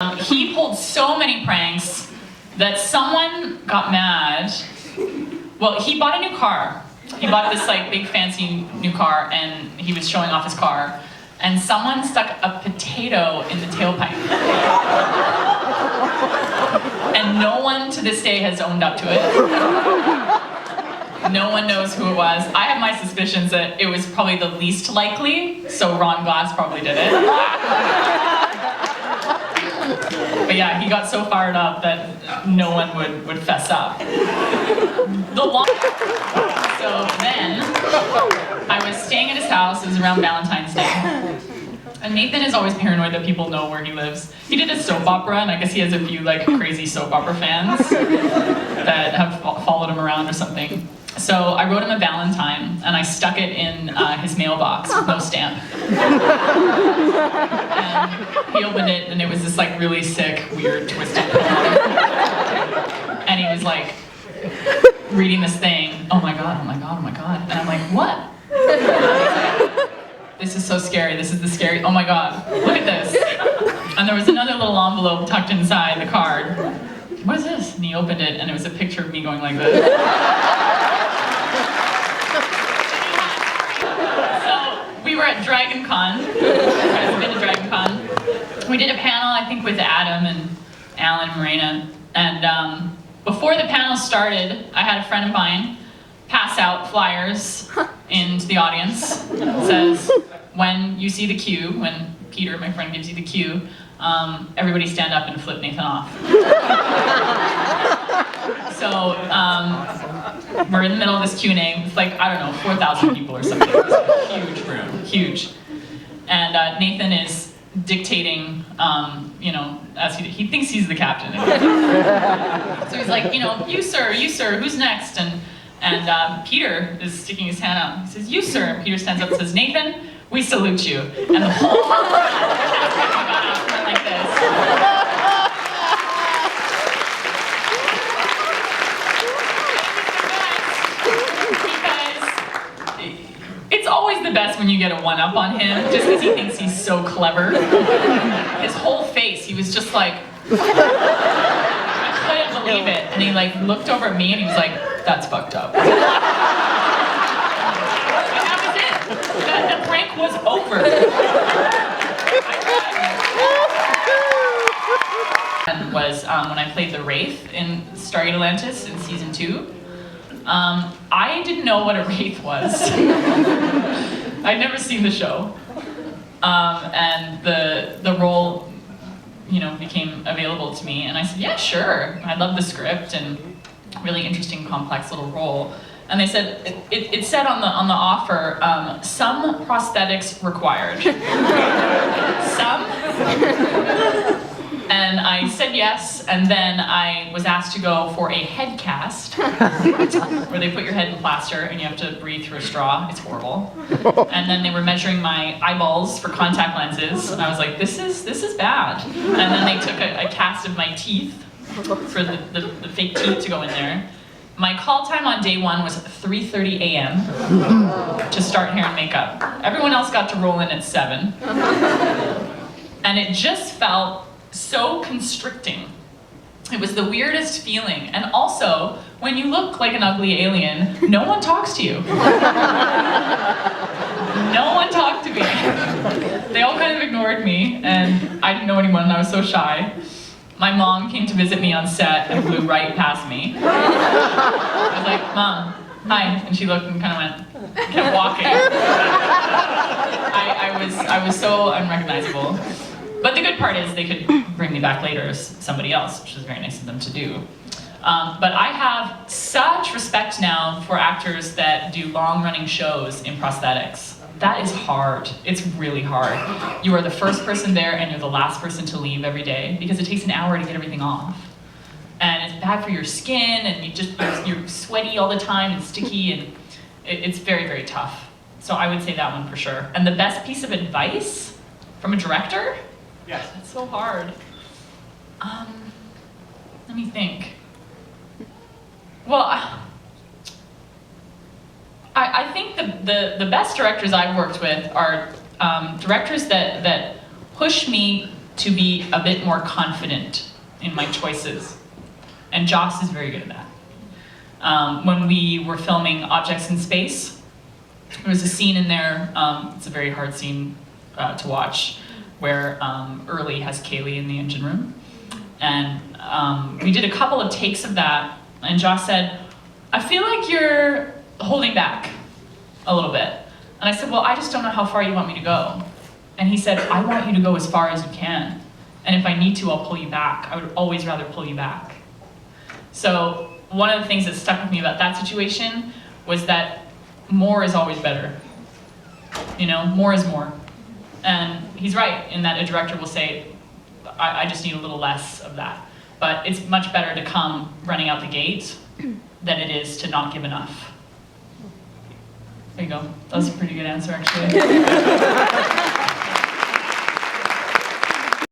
He pulled so many pranks that someone got mad. Well, he bought a new car. He bought this like big fancy new car and he was showing off his car. And someone stuck a potato in the tailpipe. And no one to this day has owned up to it. No one knows who it was. I have my suspicions that it was probably the least likely, so Ron Glass probably did it. But yeah, he got so fired up that no one would fess up. So then, I was staying at his house, it was around Valentine's Day. And Nathan is always paranoid that people know where he lives. He did a soap opera, and I guess he has a few like crazy soap opera fans that have followed him around or something. So I wrote him a Valentine, and I stuck it in his mailbox with no stamp. And he opened it, and it was this like really sick, weird, twisted poem. And he was like reading this thing, oh my god, oh my god, oh my god. And I'm like, what? This is so scary, this is the scary, oh my god, look at this. And there was another little envelope tucked inside the card. What is this? And he opened it, and it was a picture of me going like this. We were at Dragon Con. You guys have been to Dragon Con. We did a panel, I think, with Adam and Alan and Marina. And before the panel started, I had a friend of mine pass out flyers into the audience. It says, when you see the cue, when Peter, my friend, gives you the cue, everybody stand up and flip Nathan off. So we're in the middle of this Q&A with like, I don't know, 4,000 people or something. It was a huge room, huge. And Nathan is dictating, you know, as he thinks he's the captain. So he's like, you know, you sir, who's next? And Peter is sticking his hand out. He says, you sir. And Peter stands up and says, Nathan, we salute you. And the whole crowd got up and went like this. It's always the best when you get a one-up on him, just because he thinks he's so clever. His whole face, he was just like, I couldn't believe it. And he like looked over at me and he was like, that's fucked up. And that was it. The prank was over. And was when I played the Wraith in Stargate Atlantis in season 2. I didn't know what a wraith was. I'd never seen the show. And the role, you know, became available to me, and I said, yeah, sure. I love the script and really interesting, complex little role. And they said, it said on the offer, some prosthetics required. Some? And I said yes, and then I was asked to go for a head cast, where they put your head in plaster and you have to breathe through a straw. It's horrible. And then they were measuring my eyeballs for contact lenses, and I was like, this is bad. And then they took a cast of my teeth for the fake teeth to go in there. My call time on day 1 was 3:30 a.m. to start hair and makeup. Everyone else got to roll in at 7. And it just felt so constricting. It was the weirdest feeling. And also, when you look like an ugly alien, no one talks to you. No one talked to me. They all kind of ignored me, and I didn't know anyone, and I was so shy. My mom came to visit me on set and flew right past me. I was like, Mom, hi. And she looked and kind of kept walking. I was so unrecognizable. But the good part is they could bring me back later as somebody else, which is very nice of them to do. But I have such respect now for actors that do long-running shows in prosthetics. That is hard. It's really hard. You are the first person there and you're the last person to leave every day because it takes an hour to get everything off. And it's bad for your skin, and you're sweaty all the time and sticky, and it's very, very tough. So I would say that one for sure. And the best piece of advice from a director? Yes. It's so hard. Let me think. Well, I think the best directors I've worked with are directors that push me to be a bit more confident in my choices. And Joss is very good at that. When we were filming Objects in Space, there was a scene in there, it's a very hard scene to watch, where Early has Kaylee in the engine room. And we did a couple of takes of that, and Joss said, I feel like you're holding back a little bit. And I said, well, I just don't know how far you want me to go. And he said, I want you to go as far as you can. And if I need to, I'll pull you back. I would always rather pull you back. So one of the things that stuck with me about that situation was that more is always better. You know, more is more. And he's right in that a director will say, I just need a little less of that. But it's much better to come running out the gate than it is to not give enough. There you go. That was a pretty good answer, actually.